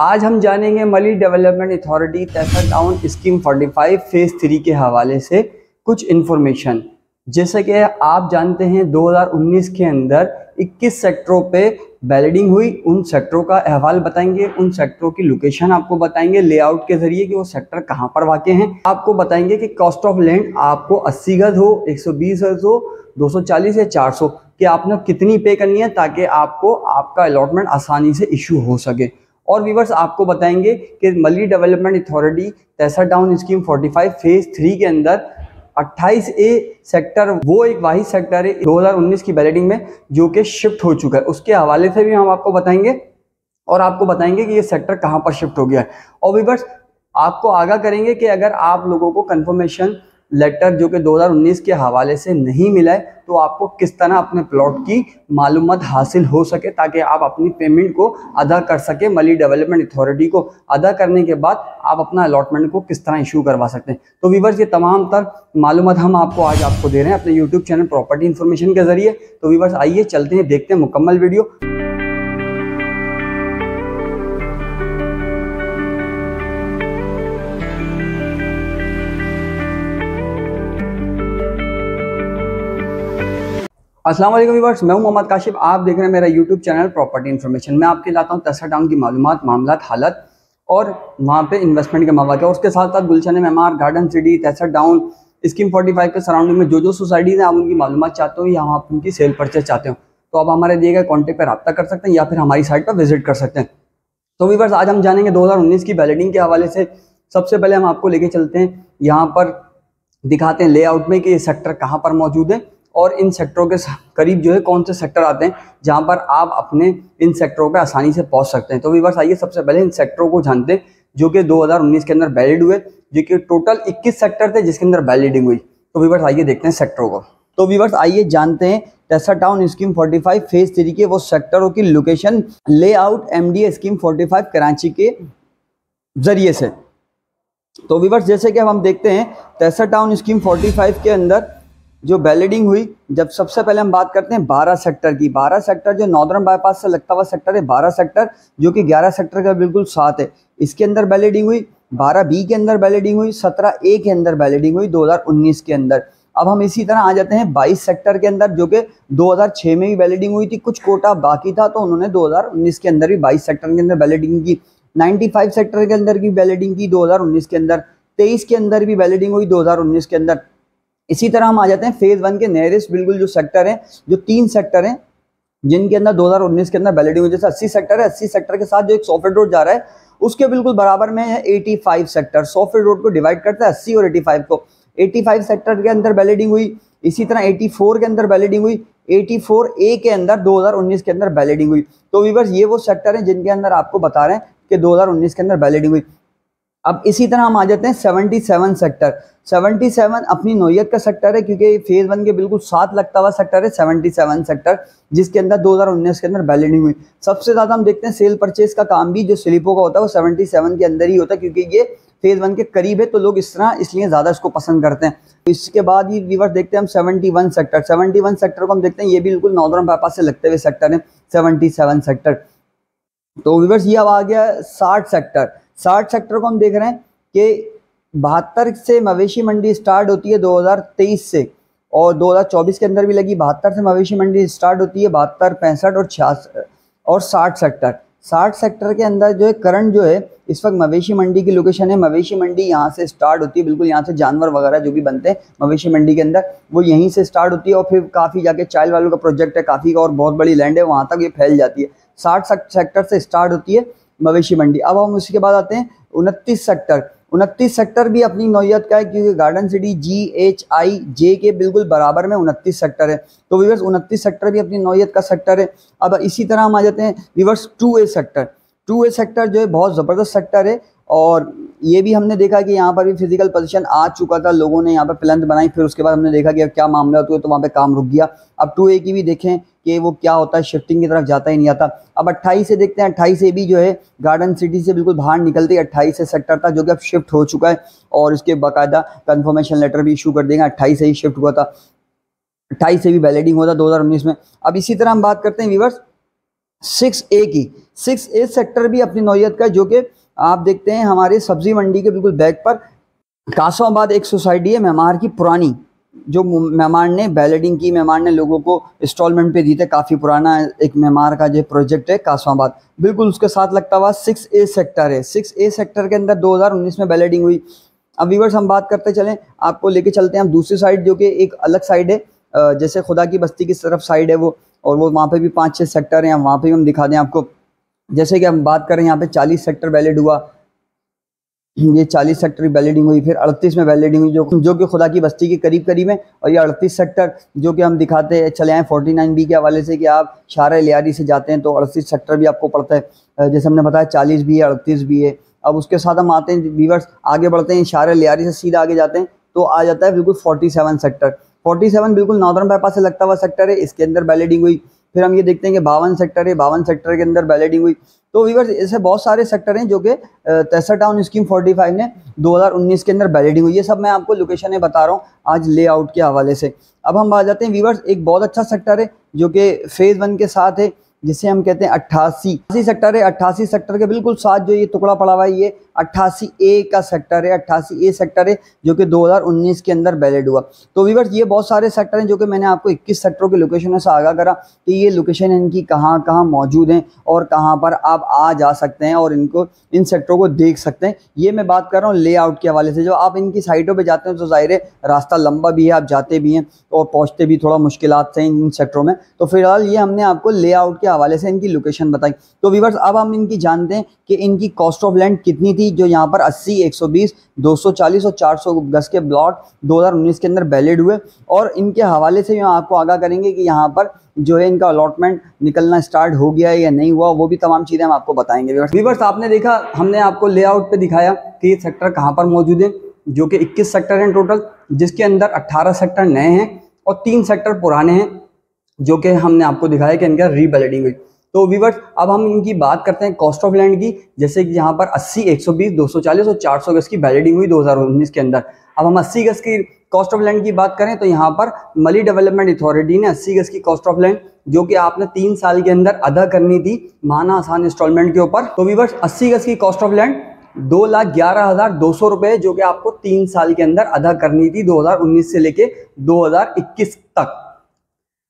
आज हम जानेंगे मली डेवलपमेंट अथॉरिटी तहसील टाउन स्कीम 45 फेज 3 के हवाले से कुछ इन्फॉर्मेशन। जैसे कि आप जानते हैं 2019 के अंदर 21 सेक्टरों पे बैलेडिंग हुई। उन सेक्टरों का अहवाल बताएंगे, उन सेक्टरों की लोकेशन आपको बताएंगे लेआउट के जरिए कि वो सेक्टर कहाँ पर वाक़े हैं। आपको बताएंगे कि कॉस्ट ऑफ लैंड आपको 80 गज हो, 120 गज हो, 240 या 400 कि आपने कितनी पे करनी है ताकि आपको आपका अलॉटमेंट आसानी से इशू हो सके। और व्यूअर्स आपको बताएंगे कि मली डेवलपमेंट अथॉरिटी तहसील टाउन स्कीम 45 फेज 3 के अंदर 28A सेक्टर वो एक वाहिद सेक्टर है 2019 की बैलेटिंग में जो कि शिफ्ट हो चुका है। उसके हवाले से भी हम आपको बताएंगे और आपको बताएंगे कि ये सेक्टर कहाँ पर शिफ्ट हो गया है। और व्यूअर्स आपको आगाह करेंगे कि अगर आप लोगों को कंफर्मेशन लेटर जो कि 2019 के हवाले से नहीं मिला है तो आपको किस तरह अपने प्लॉट की मालूमात हासिल हो सके ताकि आप अपनी पेमेंट को अदा कर सके। मली डेवलपमेंट अथॉरिटी को अदा करने के बाद आप अपना अलॉटमेंट को किस तरह इशू करवा सकते हैं। तो व्यूअर्स ये तमाम तर मालूमात हम आज आपको दे रहे हैं अपने यूट्यूब चैनल प्रॉपर्टी इन्फॉर्मेशन के जरिए। तो व्यूअर्स आइए चलते हैं, देखते हैं मुकम्मल वीडियो। अस्सलाम वालेकुम व्यूअर्स, मैं हूं मोहम्मद काशिफ। आप देख रहे हैं मेरा यूट्यूब चैनल प्रॉपर्टी इन्फॉर्मेशन। मैं आपके लाता हूं तहसील टाउन की मालूमात, मामलात, हालत और वहां पे इन्वेस्टमेंट के मौके और उसके साथ साथ गुलशन मेमार, गार्डन सिटी, तहसील टाउन स्कीम 45 के सराउंडिंग में जो सोसाइटीज़ हैं आप उनकी मालूमात चाहते हो या आप उनकी सेल परचेज चाहते हो तो आप हमारे दिए गए कॉन्टैक्ट पर रब्ता कर सकते हैं या फिर हमारी साइट पर विजिट कर सकते हैं। तो व्यूअर्स आज हम जानेंगे 2019 की बैलेटिंग के हवाले से। सबसे पहले हम आपको लेके चलते हैं, यहाँ पर दिखाते हैं लेआउट में कि ये सेक्टर कहाँ पर मौजूद है और इन सेक्टरों के करीब जो है कौन से सेक्टर आते हैं जहां पर आप अपने इन सेक्टरों पे आसानी से पहुंच सकते हैं। तो व्यूअर्स आइए सबसे पहले इन सेक्टरों को जानते हैं जो कि 2019 के अंदर वैलिड हुए, जो कि टोटल 21 सेक्टर थे जिसके अंदर वैलिडिंग हुई। तो व्यूअर्स आइए देखते हैं सेक्टरों को। तो व्यूअर्स आइए जानते हैं तहसील टाउन स्कीम 45 फेज 3 के वो सेक्टरों की location layout MDA scheme 45 Karachi के जरिए से। तो व्यूअर्स जैसे कि हम देखते हैं तहसील टाउन स्कीम 45 के अंदर जो बैलेडिंग हुई, जब सबसे पहले हम बात करते हैं 12 सेक्टर की। 12 सेक्टर जो नॉर्दर्न बाईपास से लगता हुआ सेक्टर है, 12 सेक्टर जो कि 11 सेक्टर का बिल्कुल साथ है, इसके अंदर बैलेडिंग हुई। 12B के अंदर बैलेडिंग हुई, 17A के अंदर बैलेडिंग हुई 2019 के अंदर। अब हम इसी तरह आ जाते हैं 22 सेक्टर के अंदर जो कि 2006 में भी बैलेडिंग हुई थी, कुछ कोटा बाकी था तो उन्होंने 2019 के अंदर भी 22 सेक्टर के अंदर बैलेडिंग की। 95 सेक्टर के अंदर की बैलेडिंग की 2019 के अंदर। 23 के अंदर भी बैलेडिंग हुई 2019 के अंदर। इसी तरह हम आ जाते हैं फेज 1 के नियरेस्ट बिल्कुल जो सेक्टर हैं, जो 3 सेक्टर हैं जिनके अंदर 2019 के अंदर बैलेडिंग हुई। जैसे 80 सेक्टर है, 80 सेक्टर के साथ जो एक सॉफ्टवेयर रोड जा रहा है उसके बिल्कुल बराबर में है 85 सेक्टर। सॉफ्टवेयर रोड को डिवाइड करता है 80 और 85 को। 85 सेक्टर के अंदर बैलेडिंग हुई। इसी तरह 84 के अंदर बैलेडिंग हुई। 84A के अंदर 2019 के अंदर बैलेडिंग हुई। तो व्यूअर्स ये वो सेक्टर हैं जिनके अंदर आपको बता रहे हैं कि 2019 के अंदर बैलेडिंग हुई। अब इसी तरह हम आ जाते हैं 77 सेक्टर। 77 अपनी नोयत का सेक्टर है क्योंकि फेज 1 के बिल्कुल साथ लगता हुआ सेक्टर है 77 सेक्टर, जिसके अंदर 2019 के अंदर बैलेडिंग हुई। सबसे ज़्यादा हम देखते हैं सेल परचेज का काम भी जो स्लिपों का होता है वो 77 के अंदर ही होता है क्योंकि ये फेज 1 के करीब है तो लोग इस तरह इसलिए ज़्यादा इसको पसंद करते हैं। इसके बाद ही व्यूअर्स देखते हैं हम 71 सेक्टर। 71 सेक्टर को हम देखते हैं, ये बिल्कुल नॉर्दर्न बाईपास से लगते हुए सेक्टर है 77 सेक्टर। तो व्यूअर्स ये अब आ गया 60 सेक्टर। 60 सेक्टर को हम देख रहे हैं कि 72 से मवेशी मंडी स्टार्ट होती है 2023 से और 2024 के अंदर भी लगी। 72 से मवेशी मंडी स्टार्ट होती है, 72, 65 और 66 और 60 सेक्टर। 60 सेक्टर के अंदर जो है करंट जो है इस वक्त मवेशी मंडी की लोकेशन है। मवेशी मंडी यहाँ से स्टार्ट होती है, बिल्कुल यहाँ से जानवर वगैरह जो भी बनते हैं मवेशी मंडी के अंदर वो यहीं से स्टार्ट होती है और फिर काफ़ी जाके चाइल्ड वालों का प्रोजेक्ट है काफ़ी का और बहुत बड़ी लैंड है, वहाँ तक ये फैल जाती है। 60 सेक्टर से स्टार्ट होती है मवेशी मंडी। अब हम उसके बाद आते हैं 29 सेक्टर। 29 सेक्टर भी अपनी नौयत का है क्योंकि गार्डन सिटी GHIJ के बिल्कुल बराबर में 29 सेक्टर है। तो व्यूअर्स 29 सेक्टर भी अपनी नौयत का सेक्टर है। अब इसी तरह हम आ जाते हैं viewers 2A sector. 2A sector जो है बहुत ज़बरदस्त सेक्टर है और ये भी हमने देखा कि यहाँ पर भी फिजिकल पोजीशन आ चुका था, लोगों ने यहाँ पर प्लान बनाई, फिर उसके बाद हमने देखा कि क्या मामला होता है तो वहाँ पे काम रुक गया। अब 2A की भी देखें कि वो क्या होता है, शिफ्टिंग की तरफ जाता ही नहीं आता। अब 28 से देखते हैं, 28 से भी जो है गार्डन सिटी से बिल्कुल बाहर निकलते ही 28 से सेक्टर था जो कि अब शिफ्ट हो चुका है और इसके बाकायदा कन्फर्मेशन लेटर भी इशू कर देंगे। 28 से ही शिफ्ट हुआ था, 28 से भी बैलेडिंग हुआ था 2019 में। अब इसी तरह हम बात करते हैं व्यूअर्स 6A की 6A सेक्टर भी अपनी नौयत का, जो कि आप देखते हैं हमारे सब्जी मंडी के बिल्कुल बैक पर कासमाबाद एक सोसाइटी है मेमार की पुरानी, जो मेमार ने बैलेडिंग की, मेमार ने लोगों को इंस्टॉलमेंट पे दी थे। काफ़ी पुराना एक मेमार का जो प्रोजेक्ट है कासमाबाद, बिल्कुल उसके साथ लगता हुआ 6A सेक्टर है। 6A सेक्टर के अंदर 2019 में बैलेडिंग हुई। अब व्यूअर्स हम बात करते चलें, आपको लेके चलते हैं हम दूसरी साइड, जो कि एक अलग साइड है, जैसे खुदा की बस्ती की तरफ साइड है वो, और वो वहाँ पे भी 5-6 सेक्टर हैं, वहाँ पे भी हम दिखा दें आपको। जैसे कि हम बात करें यहाँ पे 40 सेक्टर वैलिड हुआ, ये 40 सेक्टर की वैलिडिंग हुई, फिर 38 में वैलिडिंग हुई जो कि खुदा की बस्ती के करीब करीब है, और ये 38 सेक्टर जो कि हम दिखाते हैं चले आए 49B के हवाले से कि आप शारा लियारी से जाते हैं तो 38 सेक्टर भी आपको पड़ता है। जैसे हमने बताया 40 भी है, 38 भी है। अब उसके साथ हम आते हैं व्यूअर्स, आगे बढ़ते हैं, शारा लियारी से सीधा आगे जाते हैं तो आ जाता है बिल्कुल 47 सेक्टर। 47 बिल्कुल नॉर्दर्न बाईपास से लगता हुआ सेक्टर है, इसके अंदर वैलिडिंग हुई। फिर हम ये देखते हैं कि 52 सेक्टर है, 52 सेक्टर के अंदर वैलिडिंग हुई। तो व्यूअर्स ऐसे बहुत सारे सेक्टर हैं जो कि तेसर टाउन स्कीम 45 ने 2019 के अंदर वैलिडिंग हुई। ये सब मैं आपको लोकेशन है बता रहा हूँ आज लेआउट के हवाले से। अब हम आ जाते हैं व्यूअर्स, एक बहुत अच्छा सेक्टर है जो कि फेज़ 1 के साथ है, जिसे हम कहते हैं 88 सेक्टर है। 88 सेक्टर के बिल्कुल साथ जो ये टुकड़ा पड़ा हुआ है, ये 88A का सेक्टर है, 88A सेक्टर है जो कि 2019 के अंदर वैलिड हुआ। तो व्यूअर्स ये बहुत सारे सेक्टर हैं जो कि मैंने आपको 21 सेक्टरों की लोकेशन से आगाह करा कि ये लोकेशन इनकी कहाँ कहाँ मौजूद हैं और कहाँ पर आप आ जा सकते हैं और इनको इन सेक्टरों को देख सकते हैं। ये मैं बात कर रहा हूँ लेआउट के हवाले से। जो आप इनकी साइटों पर जाते हैं तो ज़ाहिर है रास्ता लंबा भी है, आप जाते भी हैं और पहुँचते भी थोड़ा मुश्किलात से इन सेक्टरों में। तो फिलहाल ये हमने आपको लेआउट के हवाले से इनकी लोकेशन बताई। तो व्यूअर्स अब हम इनकी जानते हैं कि इनकी कॉस्ट ऑफ लैंड कितनी थी, जो यहाँ पर 80, 120, 240 और 400 गज के प्लॉट 2019 के अंदर वैलिड हुए। और इनके हवाले से यहाँ आपको आगाह करेंगे कि यहाँ पर जो है इनका अलॉटमेंट निकलना स्टार्ट हो गया है या नहीं हुआ, वो भी तमाम चीज़ें हम आपको बताएंगे। व्यूअर्स आपने देखा, हमने आपको लेआउट पे दिखाया कि ये सेक्टर कहाँ पर मौजूद है, जो कि 21 सेक्टर हैं टोटल, जिसके अंदर 18 सेक्टर नए हैं और 3 सेक्टर पुराने हैं, जो कि हमने आपको दिखाया कि इनका रीवैलिडिंग हुई। तो व्यूअर्स अब हम इनकी बात करते हैं कॉस्ट ऑफ लैंड की। जैसे कि यहाँ पर 80, 120, 240 और 400 गज की वैलिडिंग हुई 2019 के अंदर। अब हम 80 गज की कॉस्ट ऑफ लैंड की बात करें तो यहाँ पर मली डेवलपमेंट अथॉरिटी ने 80 गज की कॉस्ट ऑफ लैंड, जो कि आपने 3 साल के अंदर अदा करनी थी माना आसान इंस्टॉलमेंट के ऊपर। तो व्यूअर्स 80 गज की कॉस्ट ऑफ लैंड 2,11,200 रुपये, जो कि आपको 3 साल के अंदर अदा करनी थी 2019 से लेके 2021 तक।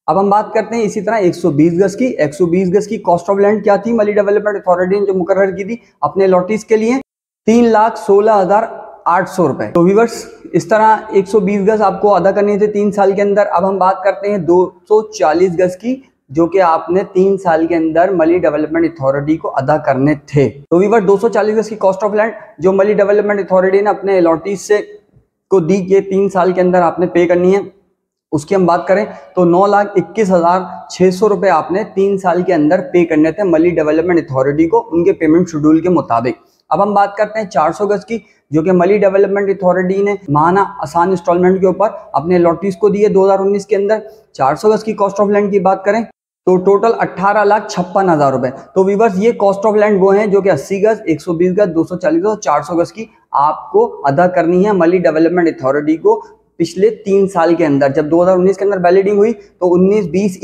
अब हम बात करते हैं इसी तरह 120 गज की। 120 गज की कॉस्ट ऑफ लैंड क्या थी, मली डेवलपमेंट अथॉरिटी ने जो मुकर्रर की थी अपने लॉटीज के लिए, 3,16,800 रुपए। तो व्यूअर्स इस तरह 120 गज आपको अदा करनी थी 3 साल के अंदर। अब हम बात करते हैं 240 गज की, जो कि आपने 3 साल के अंदर मली डेवलपमेंट अथॉरिटी को अदा करने थे। तो व्यूअर्स 240 गज की कॉस्ट ऑफ लैंड जो मली डेवलपमेंट अथॉरिटी ने अपने लॉटीज से को दी कि 3 साल के अंदर आपने पे करनी है, उसकी हम बात करें तो 9,21,600 रुपए आपने 3 साल के अंदर पे करने थे मली डेवलपमेंट अथॉरिटी को उनके पेमेंट शेड्यूल के मुताबिक। अब हम बात करते हैं 400 गज की, जो कि मली डेवलपमेंट अथॉरिटी ने माना आसान इंस्टॉलमेंट के ऊपर अपने लॉटीज को दिए 2019 के अंदर। 400 गज की कॉस्ट ऑफ लैंड की बात करें तो टोटल 18,56,000 रुपए। तो व्यूअर्स ये कॉस्ट ऑफ लैंड वो हैं जो कि 80 गज, 120 गज, 240 और 400 गज की आपको अदा करनी है मली डेवलपमेंट अथॉरिटी को पिछले 3 साल के अंदर। जब 2019 के अंदर वैलिडिंग हुई तो 19, 20,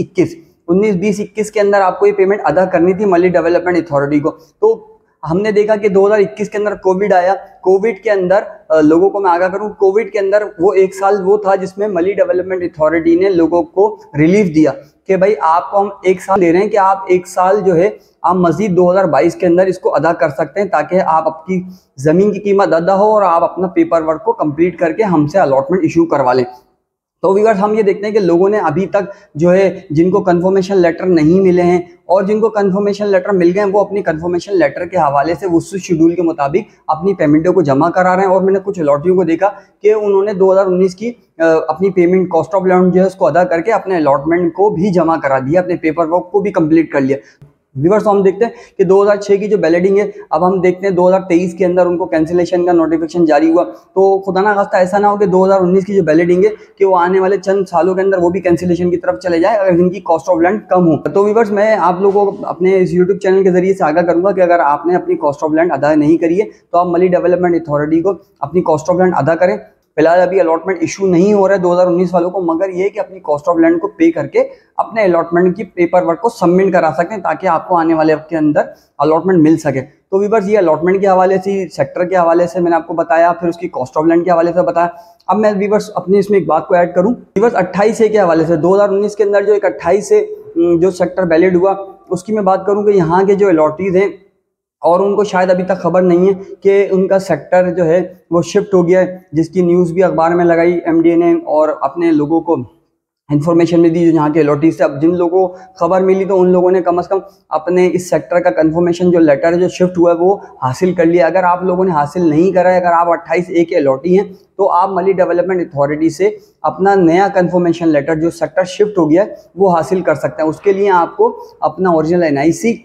21 के अंदर आपको ये पेमेंट अदा करनी थी मली डेवलपमेंट अथॉरिटी को। तो हमने देखा कि 2021 के अंदर कोविड आया। कोविड के अंदर लोगों को मैं आगाह करूं, कोविड के अंदर वो एक साल वो था जिसमें मली डेवलपमेंट अथॉरिटी ने लोगों को रिलीफ दिया कि भाई आपको हम 1 साल दे रहे हैं कि आप 1 साल जो है आप मजीद 2022 के अंदर इसको अदा कर सकते हैं, ताकि आप अपनी ज़मीन की कीमत अदा हो और आप अपना पेपर वर्क को कंप्लीट करके हमसे अलॉटमेंट इशू करवा लें। तो व्यूअर्स हम ये देखते हैं कि लोगों ने अभी तक जो है जिनको कंफर्मेशन लेटर नहीं मिले हैं और जिनको कंफर्मेशन लेटर मिल गए हैं वो अपनी कंफर्मेशन लेटर के हवाले से उस शेड्यूल के मुताबिक अपनी पेमेंटों को जमा करा रहे हैं। और मैंने कुछ अलॉटियों को देखा कि उन्होंने 2019 की अपनी पेमेंट कॉस्ट ऑफ लैंड जो है उसको अदा करके अपने अलॉटमेंट को भी जमा करा दिया, अपने पेपर वर्क को भी कंप्लीट कर लिया। व्यूअर्स तो हम देखते हैं कि 2006 की जो बैलेडिंग है, अब हम देखते हैं 2023 के अंदर उनको कैंसिलेशन का नोटिफिकेशन जारी हुआ। तो खुदा ना खास्ता ऐसा ना हो कि 2019 की जो बैलेडिंग है कि वो आने वाले चंद सालों के अंदर वो भी कैंसिलेशन की तरफ चले जाए अगर इनकी कॉस्ट ऑफ लैंड कम हो। तो व्यूअर्स मैं आप लोगों को अपने इस यूट्यूब चैनल के जरिए से आगाह करूंगा कि अगर आपने अपनी कॉस्ट ऑफ लैंड अदा नहीं करी है तो आप मली डेवलपमेंट अथॉरिटी को अपनी कॉस्ट ऑफ लैंड अदा करें, फिलहाल अभी अलॉटमेंट इशू नहीं हो रहा है 2019 वालों को, मगर ये कि अपनी कॉस्ट ऑफ लैंड को पे करके अपने अलॉटमेंट की पेपर वर्क को सबमिट करा सकते हैं ताकि आपको आने वाले वक्त के अंदर अलॉटमेंट मिल सके। तो वीवर्स ये अलॉटमेंट के हवाले से, सेक्टर के हवाले से मैंने आपको बताया, फिर उसकी कॉस्ट ऑफ लैंड के हवाले से बताया। अब मैं वीवर्स अपनी इसमें एक बात को ऐड करूं, वीवर्स 28A के हवाले से 2019 के अंदर जो एक 28A जो सेक्टर वैलिड हुआ उसकी मैं बात करूं कि यहाँ के जो अलॉटीज हैं और उनको शायद अभी तक खबर नहीं है कि उनका सेक्टर जो है वो शिफ्ट हो गया है, जिसकी न्यूज़ भी अखबार में लगाई MDA ने और अपने लोगों को इन्फॉर्मेशन में दी जो यहाँ के अलॉटीज से। अब जिन लोगों को खबर मिली तो उन लोगों ने कम से कम अपने इस सेक्टर का कंफर्मेशन जो लेटर है जो शिफ्ट हुआ है वो हासिल कर लिया। अगर आप लोगों ने हासिल नहीं करा है, अगर आप 28A के अलॉटी हैं तो आप मली डेवलपमेंट अथॉरिटी से अपना नया कंफर्मेशन लेटर जो सेक्टर शिफ्ट हो गया है वो हासिल कर सकते हैं। उसके लिए आपको अपना ओरिजिनल NIC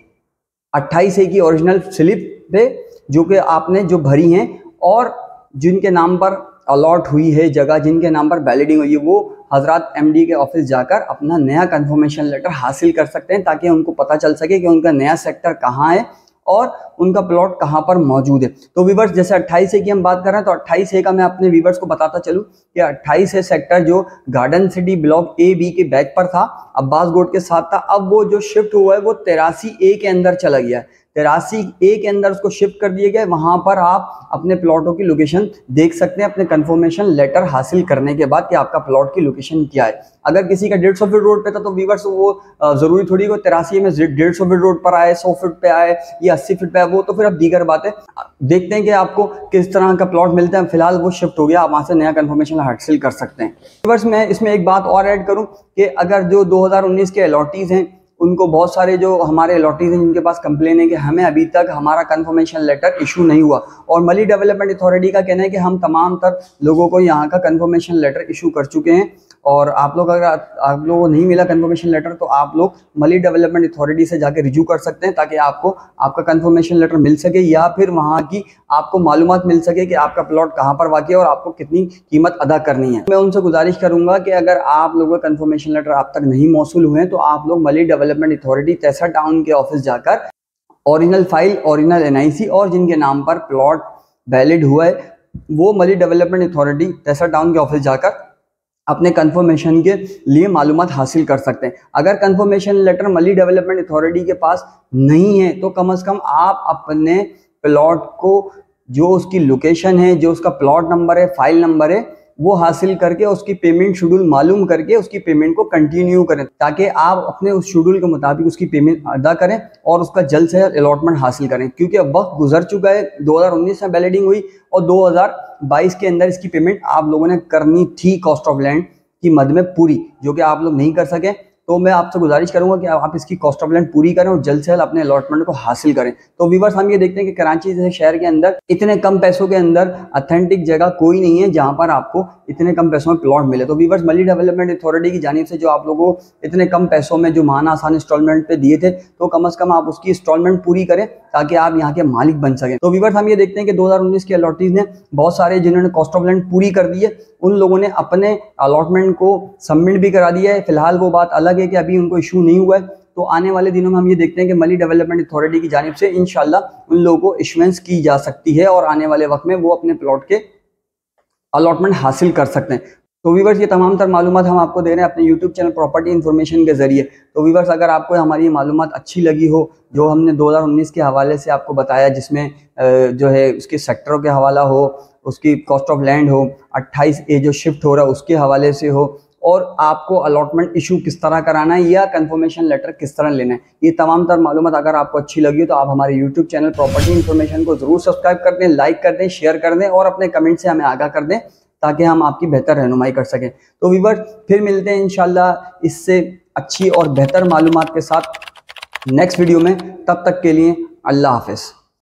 28A की ओरिजिनल स्लिप पे जो कि आपने जो भरी हैं और जिनके नाम पर अलॉट हुई है जगह, जिनके नाम पर वैलिडिंग हुई है, वो हजरत MD के ऑफिस जाकर अपना नया कंफर्मेशन लेटर हासिल कर सकते हैं ताकि उनको पता चल सके कि उनका नया सेक्टर कहाँ है और उनका प्लॉट कहाँ पर मौजूद है। तो वीवर्स जैसे 28A की हम बात कर रहे हैं तो 28A का मैं अपने वीवर्स को बताता चलूँ कि 28A सेक्टर जो गार्डन सिटी ब्लॉक A-B के बैक पर था, अब्बास गोड के साथ था, अब वो जो शिफ्ट हुआ है वो 83A के अंदर चला गया है। 83A के अंदर उसको शिफ्ट कर दिया गया है। वहां पर आप अपने प्लॉटों की लोकेशन देख सकते हैं अपने कंफर्मेशन लेटर हासिल करने के बाद कि आपका प्लॉट की लोकेशन क्या है। अगर किसी का 150 फीट रोड पे था तो वीवर्स वो जरूरी थोड़ी को 83A में 150 फीट रोड पर आए, 100 फीट पे आए या 80 फीट पे आए, वो तो फिर अब दीगर बात है। देखते हैं कि आपको किस तरह का प्लॉट मिलता है। फिलहाल वो शिफ्ट हो गया, आप वहां से नया कंफर्मेशन हासिल कर सकते हैं। वीवर्स मैं इसमें एक बात और ऐड करूं कि अगर जो 2019 के अलॉटीज हैं उनको बहुत सारे जो हमारे अलॉटीज हैं जिनके पास कंप्लेन है कि हमें अभी तक हमारा कंफर्मेशन लेटर इशू नहीं हुआ, और मली डेवलपमेंट अथॉरिटी का कहना है कि हम तमाम तर लोगों को यहाँ का कंफर्मेशन लेटर इशू कर चुके हैं, और आप लोग अगर आप लोगों को नहीं मिला कंफर्मेशन लेटर तो आप लोग मली डेवलपमेंट अथॉरिटी से जाकर रिज्यू कर सकते हैं ताकि आपको आपका कंफर्मेशन लेटर मिल सके या फिर वहाँ की आपको मालूमात मिल सके कि आपका प्लॉट कहाँ पर वाक़ई है और आपको कितनी कीमत अदा करनी है। मैं उनसे गुजारिश करूंगा कि अगर आप लोगों का कंफर्मेशन लेटर आप तक नहीं मौसूल हुए तो आप लोग मली डेवलपमेंट अथॉरिटी तेसा टाउन के ऑफिस जाकर ओरिजिनल फाइल, ओरिजिनल NIC और जिनके नाम पर प्लॉट वैलिड हुआ है वो मली डेवलपमेंट अथॉरिटी तेसा टाउन के ऑफिस जाकर अपने कंफर्मेशन के लिए मालूमात हासिल कर सकते हैं। अगर कंफर्मेशन लेटर मली डेवलपमेंट अथॉरिटी के पास नहीं है तो कम से कम आप अपने प्लॉट को जो उसकी लोकेशन है, जो उसका प्लॉट नंबर है, फाइल नंबर है, वो हासिल करके उसकी पेमेंट शेड्यूल मालूम करके उसकी पेमेंट को कंटिन्यू करें ताकि आप अपने उस शेड्यूल के मुताबिक उसकी पेमेंट अदा करें और उसका जल्द से जल्द अलॉटमेंट हासिल करें, क्योंकि अब वक्त गुजर चुका है। 2019 में वैलिडिंग हुई और 2022 के अंदर इसकी पेमेंट आप लोगों ने करनी थी कॉस्ट ऑफ लैंड की मद में पूरी, जो कि आप लोग नहीं कर सके। तो मैं आपसे गुजारिश करूंगा कि आप इसकी कॉस्ट ऑफ लैंड पूरी करें और जल्द से जल्द अपने अलॉटमेंट को हासिल करें। तो व्यूअर्स हम ये देखते हैं कि कराची जैसे शहर के अंदर इतने कम पैसों के अंदर ऑथेंटिक जगह कोई नहीं है जहां पर आपको इतने कम पैसों में प्लॉट मिले। तो व्यूअर्स मली डेवलपमेंट अथॉरिटी की जानिब से जो आप लोगों को इतने कम पैसों में जो माहाना आसान इंस्टॉलमेंट पे दिए थे तो कम से कम आप उसकी इंस्टॉलमेंट पूरी करें ताकि आप यहाँ के मालिक बन सकें। तो व्यूअर्स हम ये देखते हैं कि 2019 के अलॉटीज ने बहुत सारे जिन्होंने कॉस्ट ऑफ लैंड पूरी कर दी है उन लोगों ने अपने अलॉटमेंट को सबमिट भी करा दिया है। फिलहाल वो बात अलग है कि अभी उनको इशू नहीं हुआ है। तो आने वाले दिनों में हम ये देखते हैं कि मली डेवलपमेंट अथॉरिटी की जानिब से इंशाल्लाह उन लोगों को इशुएंस की जा सकती है और आने वाले वक्त में वो अपने प्लॉट के अलॉटमेंट हासिल कर सकते हैं। तो व्यूअर्स ये तमाम तर मालूमात हम आपको दे रहे हैं अपने यूट्यूब चैनल प्रॉपर्टी इन्फॉर्मेशन के जरिए। तो व्यूअर्स अगर आपको हमारी मालूमात अच्छी लगी हो जो हमने 2019 के हवाले से आपको बताया, जिसमें जो है उसके सेक्टरों के हवाला हो, उसकी कॉस्ट ऑफ लैंड हो, 28A जो शिफ्ट हो रहा है उसके हवाले से हो, और आपको अलॉटमेंट इशू किस तरह कराना है या कंफर्मेशन लेटर किस तरह लेना है, ये तमाम तर मालूमात अगर आपको अच्छी लगी तो आप हमारे यूट्यूब चैनल प्रॉपर्टी इन्फॉर्मेशन को ज़रूर सब्सक्राइब कर दें, लाइक कर दें, शेयर कर दें और अपने कमेंट से हमें आगाह कर दें ताकि हम आपकी बेहतर रहनुमाई कर सकें। तो व्यूअर्स फिर मिलते हैं इंशाल्लाह इससे अच्छी और बेहतर मालूमात के साथ नेक्स्ट वीडियो में। तब तक के लिए अल्लाह हाफिज़।